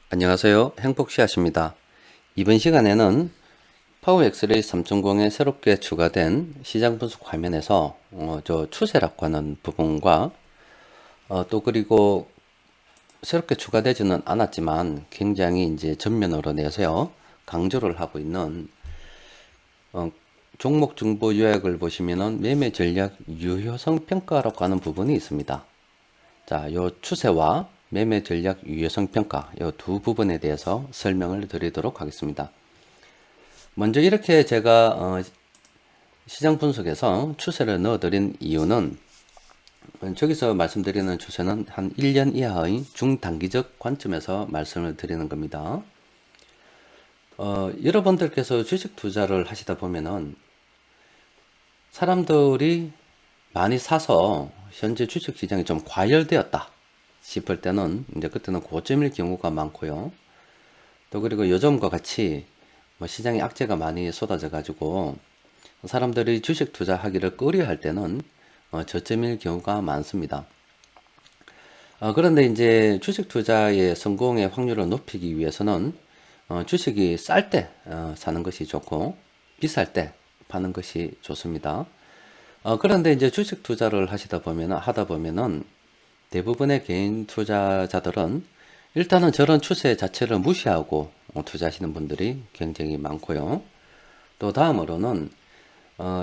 안녕하세요. 행복씨앗입니다. 이번 시간에는 파워 엑스레이 3.0에 새롭게 추가된 시장 분석 화면에서 저 추세라고 하는 부분과 또 그리고 새롭게 추가되지는 않았지만 굉장히 이제 전면으로 내세워 강조를 하고 있는 어, 종목 정보 요약을 보시면은 매매 전략 유효성 평가라고 하는 부분이 있습니다. 자, 요 추세와 매매 전략 유효성 평가 요 두 부분에 대해서 설명을 드리도록 하겠습니다. 먼저 이렇게 제가 시장 분석에서 추세를 넣어드린 이유는 저기서 말씀드리는 추세는 한 1년 이하의 중단기적 관점에서 말씀을 드리는 겁니다. 여러분들께서 주식 투자를 하시다 보면은 사람들이 많이 사서 현재 주식 시장이 좀 과열되었다 싶을 때는 이제 그때는 고점일 경우가 많고요. 또 그리고 요즘과 같이 뭐 시장에 악재가 많이 쏟아져 가지고 사람들이 주식 투자하기를 꺼려할 때는 저점일 경우가 많습니다. 그런데 이제 주식 투자의 성공의 확률을 높이기 위해서는 주식이 쌀 때 사는 것이 좋고 비쌀 때 파는 것이 좋습니다. 그런데 이제 주식 투자를 하다 보면은 대부분의 개인 투자자들은 일단은 저런 추세 자체를 무시하고 투자하시는 분들이 굉장히 많고요. 또 다음으로는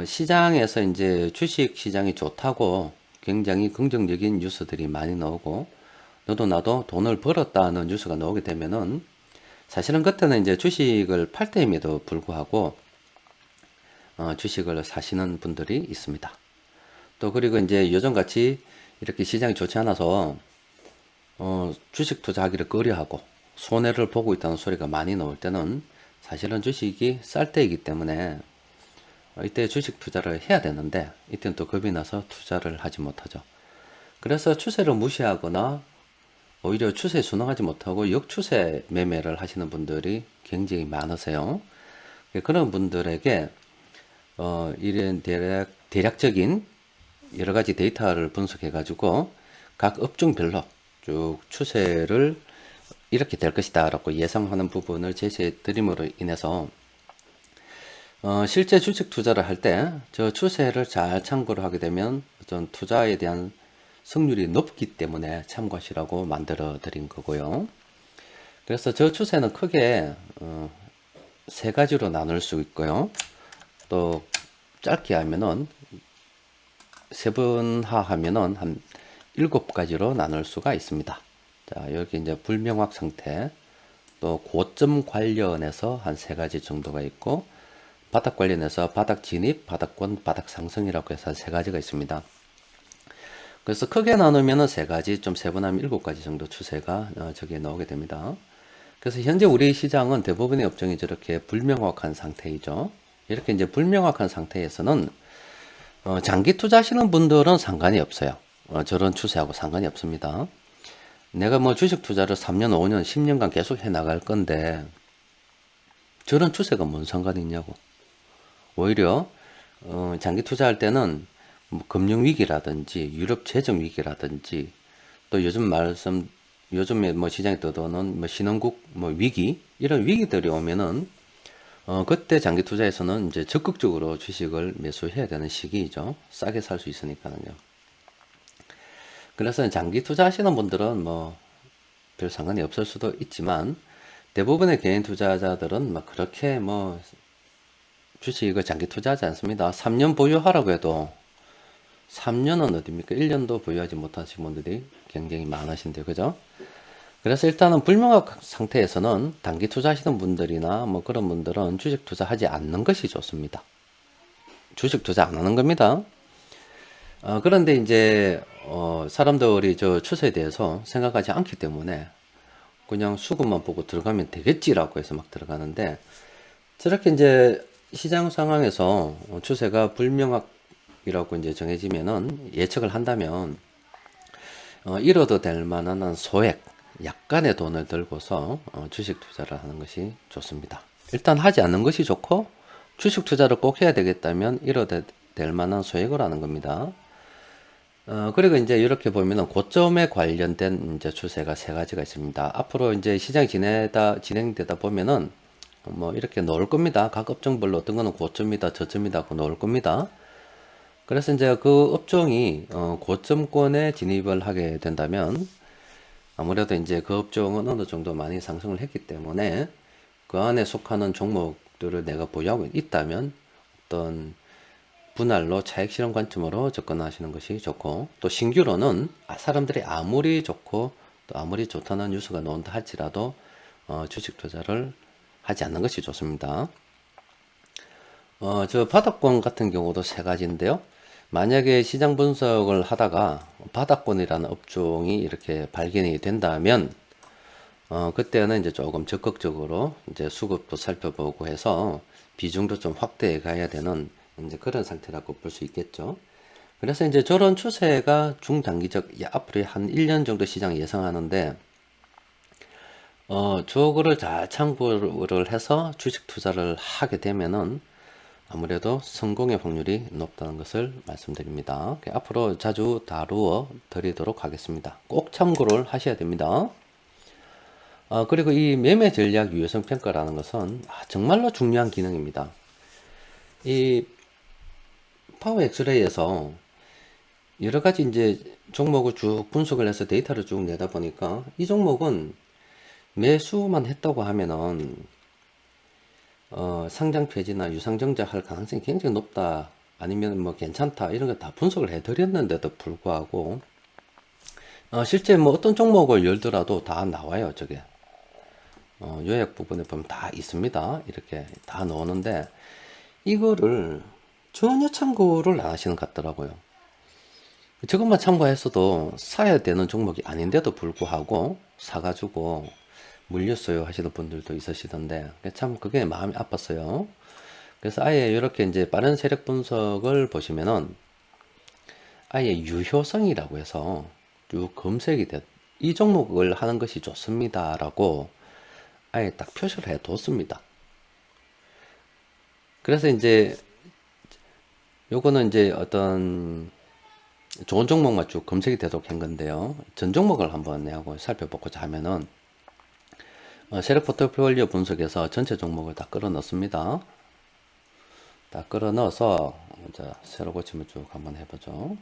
시장에서 이제 주식 시장이 좋다고 굉장히 긍정적인 뉴스들이 많이 나오고 너도 나도 돈을 벌었다는 뉴스가 나오게 되면은 사실은 그때는 이제 주식을 팔 때임에도 불구하고 주식을 사시는 분들이 있습니다. 또 그리고 이제 요즘같이 이렇게 시장이 좋지 않아서 주식 투자하기를 꺼려하고 손해를 보고 있다는 소리가 많이 나올 때는 사실은 주식이 쌀 때이기 때문에 이때 주식 투자를 해야 되는데 이때는 또 겁이 나서 투자를 하지 못하죠. 그래서 추세를 무시하거나 오히려 추세에 순응하지 못하고 역추세 매매를 하시는 분들이 굉장히 많으세요. 그런 분들에게 이런 대략적인 여러 가지 데이터를 분석해 가지고 각 업종별로 쭉 추세를 이렇게 될 것이다 라고 예상하는 부분을 제시해 드림으로 인해서 실제 주식 투자를 할 때 저 추세를 잘 참고를 하게 되면 전 투자에 대한 승률이 높기 때문에 참고하시라고 만들어 드린 거고요. 그래서 저 추세는 크게 세 가지로 나눌 수 있고요. 또 짧게 하면은 세분화하면은 한 7가지로 나눌 수가 있습니다. 자, 여기 이제 불명확 상태, 또 고점 관련해서 한 3가지 정도가 있고, 바닥 관련해서 바닥 진입, 바닥권, 바닥 상승이라고 해서 한 3가지가 있습니다. 그래서 크게 나누면은 3가지, 좀 세분하면 7가지 정도 추세가 저기에 나오게 됩니다. 그래서 현재 우리 시장은 대부분의 업종이 저렇게 불명확한 상태이죠. 이렇게 이제 불명확한 상태에서는 장기 투자하시는 분들은 상관이 없어요. 저런 추세하고 상관이 없습니다. 내가 뭐 주식 투자를 3년, 5년, 10년간 계속 해 나갈 건데 저런 추세가 뭔 상관이 있냐고. 오히려 장기 투자할 때는 뭐 금융 위기라든지 유럽 재정 위기라든지 또 요즘에 뭐 시장에 떠도는 뭐 신흥국 뭐 위기 이런 위기들이 오면은 그때 장기 투자에서는 이제 적극적으로 주식을 매수해야 되는 시기이죠. 싸게 살 수 있으니까요. 그래서 장기 투자하시는 분들은 뭐 별 상관이 없을 수도 있지만 대부분의 개인 투자자들은 막 그렇게 뭐 주식을 장기 투자하지 않습니다. 3년 보유하라고 해도 3년은 어딥니까? 1년도 보유하지 못하신 분들이 굉장히 많으신데, 그죠? 그래서 일단은 불명확 상태에서는 단기 투자하시는 분들이나 뭐 그런 분들은 주식 투자하지 않는 것이 좋습니다. 주식 투자 안 하는 겁니다. 그런데 이제 사람들이 저 추세에 대해서 생각하지 않기 때문에 그냥 수급만 보고 들어가면 되겠지라고 해서 막 들어가는데 저렇게 이제 시장 상황에서 추세가 불명확이라고 이제 정해지면은 예측을 한다면 잃어도 될 만한 한 소액 약간의 돈을 들고서 주식 투자를 하는 것이 좋습니다. 일단 하지 않는 것이 좋고 주식 투자를 꼭 해야 되겠다면 잃어도 될 만한 소액을 하는 겁니다. 그리고 이제 이렇게 보면은 고점에 관련된 이제 추세가 세 가지가 있습니다. 앞으로 이제 시장이 진행되다 보면은 뭐 이렇게 나올 겁니다. 각 업종별로 어떤 거는 고점이다, 저점이다 하고 나올 겁니다. 그래서 이제 그 업종이 고점권에 진입을 하게 된다면 아무래도 이제 그 업종은 어느 정도 많이 상승을 했기 때문에 그 안에 속하는 종목들을 내가 보유하고 있다면 어떤 분할로 차익 실현 관점으로 접근하시는 것이 좋고, 또 신규로는 사람들이 아무리 좋고 또 아무리 좋다는 뉴스가 나온다 할지라도 주식 투자를 하지 않는 것이 좋습니다. 저 바닥권 같은 경우도 세 가지인데요. 만약에 시장 분석을 하다가 바닥권이라는 업종이 이렇게 발견이 된다면 그때는 이제 조금 적극적으로 이제 수급도 살펴보고 해서 비중도 좀 확대해 가야 되는 이제 그런 상태라고 볼 수 있겠죠. 그래서 이제 저런 추세가 중단기적, 앞으로 한 1년 정도 시장 예상하는데, 저거를 잘 참고를 해서 주식 투자를 하게 되면은 아무래도 성공의 확률이 높다는 것을 말씀드립니다. 앞으로 자주 다루어 드리도록 하겠습니다. 꼭 참고를 하셔야 됩니다. 그리고 이 매매 전략 유효성 평가라는 것은 정말로 중요한 기능입니다. 이 파워 엑스레이에서 여러 가지 이제 종목을 쭉 분석을 해서 데이터를 쭉 내다 보니까 이 종목은 매수만 했다고 하면은 상장 폐지나 유상증자 할 가능성이 굉장히 높다, 아니면 뭐 괜찮다, 이런 거 다 분석을 해드렸는데도 불구하고 실제 뭐 어떤 종목을 열더라도 다 나와요. 저게 요약 부분에 보면 다 있습니다. 이렇게 다 나오는데 이거를 전혀 참고를 안 하시는 것 같더라고요. 저것만 참고했어도 사야 되는 종목이 아닌데도 불구하고 사가지고 물렸어요 하시는 분들도 있으시던데, 참 그게 마음이 아팠어요. 그래서 아예 이렇게 이제 빠른 세력 분석을 보시면은 아예 유효성이라고 해서 쭉 검색이 이 종목을 하는 것이 좋습니다 라고 아예 딱 표시를 해 뒀습니다. 그래서 이제 요거는 이제 어떤 좋은 종목만 쭉 검색이 되도록 한 건데요. 전 종목을 한번 내하고 살펴보고자 하면은 세력 포트폴리오 분석에서 전체 종목을 다 끌어 넣습니다. 다 끌어 넣어서 이제 세로 고침을 쭉 한번 해보죠.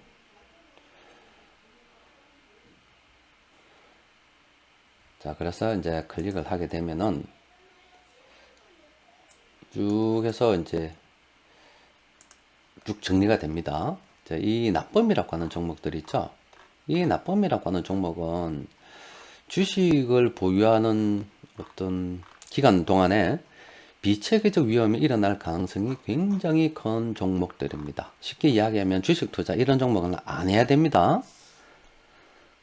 자, 그래서 이제 클릭을 하게 되면은 쭉 해서 이제 쭉 정리가 됩니다. 이 납범이라고 하는 종목들 있죠. 이 납범이라고 하는 종목은 주식을 보유하는 어떤 기간 동안에 비체계적 위험이 일어날 가능성이 굉장히 큰 종목들입니다. 쉽게 이야기하면 주식 투자 이런 종목은 안 해야 됩니다.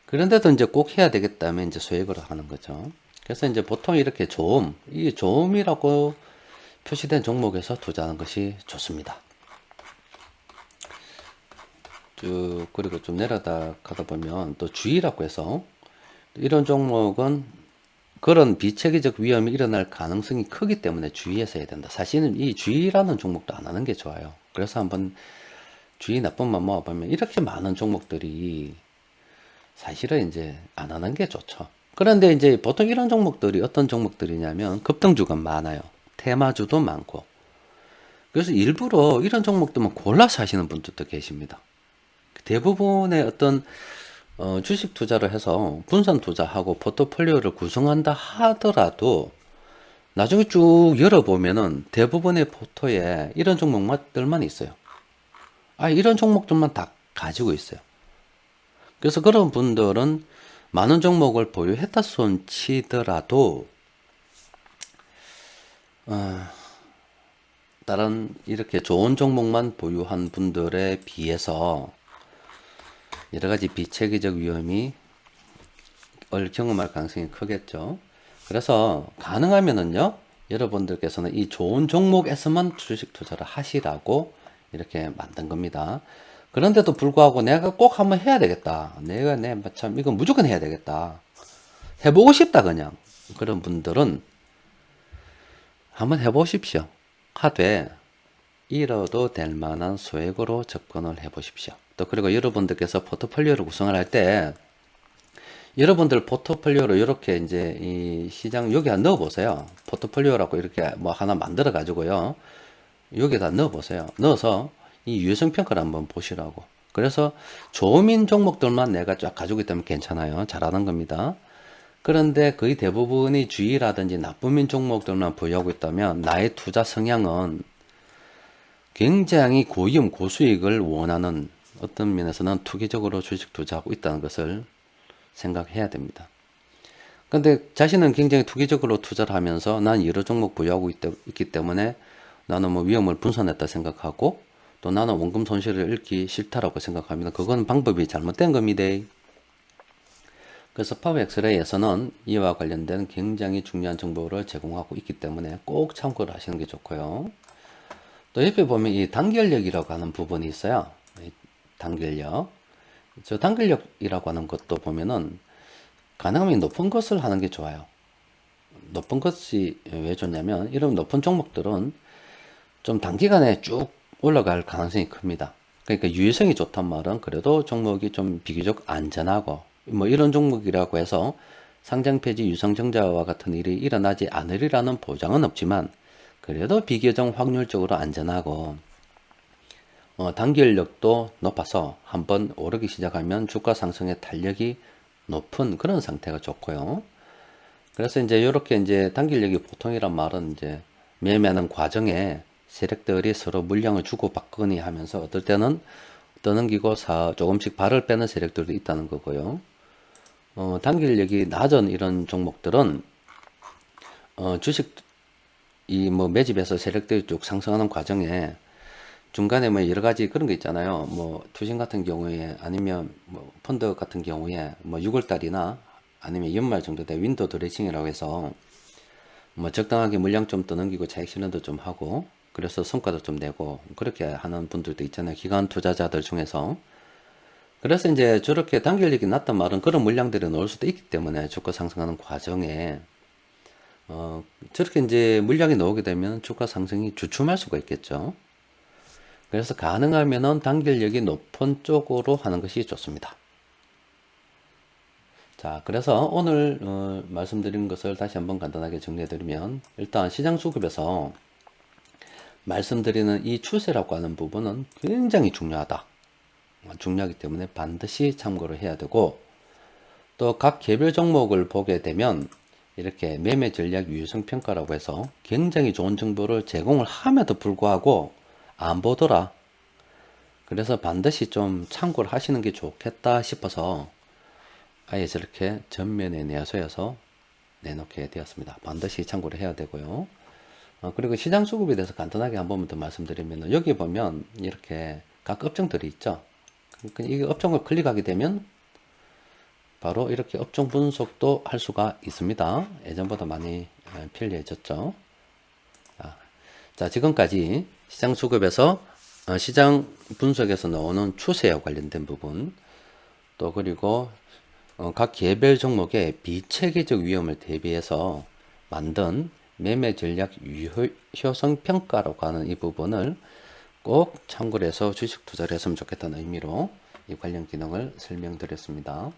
그런데도 이제 꼭 해야 되겠다면 이제 소액으로 하는 거죠. 그래서 이제 보통 이렇게 이 조음이라고 표시된 종목에서 투자하는 것이 좋습니다. 쭉 그리고 좀 내려다 가다 보면 또 주의라고 해서 이런 종목은 그런 비체계적 위험이 일어날 가능성이 크기 때문에 주의해서 해야 된다. 사실은 이 주의라는 종목도 안 하는 게 좋아요. 그래서 한번 주의 나쁨만 모아보면 이렇게 많은 종목들이 사실은 이제 안 하는 게 좋죠. 그런데 이제 보통 이런 종목들이 어떤 종목들이냐면 급등주가 많아요. 테마주도 많고. 그래서 일부러 이런 종목들만 골라서 하시는 분들도 계십니다. 대부분의 어떤 주식 투자를 해서 분산 투자하고 포트폴리오를 구성한다 하더라도 나중에 쭉 열어보면은 대부분의 포트에 이런 종목들만 있어요. 이런 종목들만 다 가지고 있어요. 그래서 그런 분들은 많은 종목을 보유했다 손 치더라도 다른 이렇게 좋은 종목만 보유한 분들에 비해서 여러 가지 비체계적 위험이 경험할 가능성이 크겠죠. 그래서 가능하면은요, 여러분들께서는 이 좋은 종목에서만 주식 투자를 하시라고 이렇게 만든 겁니다. 그런데도 불구하고 내가 꼭 한번 해야 되겠다. 참 이건 무조건 해야 되겠다. 해보고 싶다 그냥. 그런 분들은 한번 해보십시오. 하되 잃어도 될 만한 소액으로 접근을 해보십시오. 또 그리고 여러분들께서 포트폴리오를 구성을 할 때 여러분들 포트폴리오로 이렇게 이제 이 시장 여기다 넣어 보세요. 포트폴리오라고 이렇게 뭐 하나 만들어 가지고요. 여기다 넣어 보세요. 넣어서 이 유효성 평가를 한번 보시라고. 그래서 좋은 종목들만 내가 쫙 가지고 있다면 괜찮아요. 잘하는 겁니다. 그런데 거의 대부분이 주의라든지 나쁨인 종목들만 보유하고 있다면 나의 투자 성향은 굉장히 고위험 고수익을 원하는 어떤 면에서는 투기적으로 주식 투자하고 있다는 것을 생각해야 됩니다. 근데 자신은 굉장히 투기적으로 투자를 하면서 난 여러 종목 보유하고 있기 때문에 나는 뭐 위험을 분산했다 생각하고 또 나는 원금 손실을 잃기 싫다라고 생각합니다. 그건 방법이 잘못된 겁니다. 그래서 파워 엑스레이에서는 이와 관련된 굉장히 중요한 정보를 제공하고 있기 때문에 꼭 참고를 하시는 게 좋고요. 또 옆에 보면 이 단결력이라고 하는 부분이 있어요. 단결력. 저 단결력이라고 하는 것도 보면은 가능하면 높은 것을 하는 게 좋아요. 높은 것이 왜 좋냐면 이런 높은 종목들은 좀 단기간에 쭉 올라갈 가능성이 큽니다. 그러니까 유효성이 좋단 말은 그래도 종목이 좀 비교적 안전하고 뭐 이런 종목이라고 해서 상장 폐지 유상증자와 같은 일이 일어나지 않으리라는 보장은 없지만 그래도 비교적 확률적으로 안전하고 단결력도 높아서 한번 오르기 시작하면 주가 상승의 탄력이 높은 그런 상태가 좋고요. 그래서 이제 이렇게 이제 단결력이 보통이란 말은 이제 매매하는 과정에 세력들이 서로 물량을 주고받거니 하면서 어떨 때는 떠넘기고 조금씩 발을 빼는 세력들도 있다는 거고요. 단결력이 낮은 이런 종목들은 주식 이 뭐 매집해서 세력들이 쭉 상승하는 과정에 중간에 뭐 여러 가지 그런 거 있잖아요. 뭐 투신 같은 경우에 아니면 뭐 펀드 같은 경우에 뭐 6월달이나 아니면 연말 정도 돼 윈도우 드레싱이라고 해서 뭐 적당하게 물량 좀 떠넘기고 차익 실현도 좀 하고 그래서 성과도 좀 내고 그렇게 하는 분들도 있잖아요. 기관 투자자들 중에서. 그래서 이제 저렇게 단결력이 낮단 말은 그런 물량들이 나올 수도 있기 때문에 주가 상승하는 과정에 저렇게 이제 물량이 나오게 되면 주가 상승이 주춤할 수가 있겠죠. 그래서 가능하면은 단결력이 높은 쪽으로 하는 것이 좋습니다. 자, 그래서 오늘 말씀드린 것을 다시 한번 간단하게 정리해드리면 일단 시장 수급에서 말씀드리는 이 추세라고 하는 부분은 굉장히 중요하다. 중요하기 때문에 반드시 참고를 해야 되고 또 각 개별 종목을 보게 되면 이렇게 매매 전략 유효성 평가라고 해서 굉장히 좋은 정보를 제공을 함에도 불구하고 안 보더라. 그래서 반드시 좀 참고를 하시는 게 좋겠다 싶어서 아예 저렇게 전면에 내서여서 내놓게 되었습니다. 반드시 참고를 해야 되고요. 그리고 시장 수급에 대해서 간단하게 한 번만 더 말씀드리면 여기 보면 이렇게 각 업종들이 있죠. 그러니까 이 업종을 클릭하게 되면 바로 이렇게 업종 분석도 할 수가 있습니다. 예전보다 많이 편리해졌죠. 자, 지금까지 시장 수급에서 시장 분석에서 나오는 추세와 관련된 부분 또 그리고 각 개별 종목의 비체계적 위험을 대비해서 만든 매매 전략 유효성 평가라고 하는 이 부분을 꼭 참고를 해서 주식 투자를 했으면 좋겠다는 의미로 이 관련 기능을 설명드렸습니다.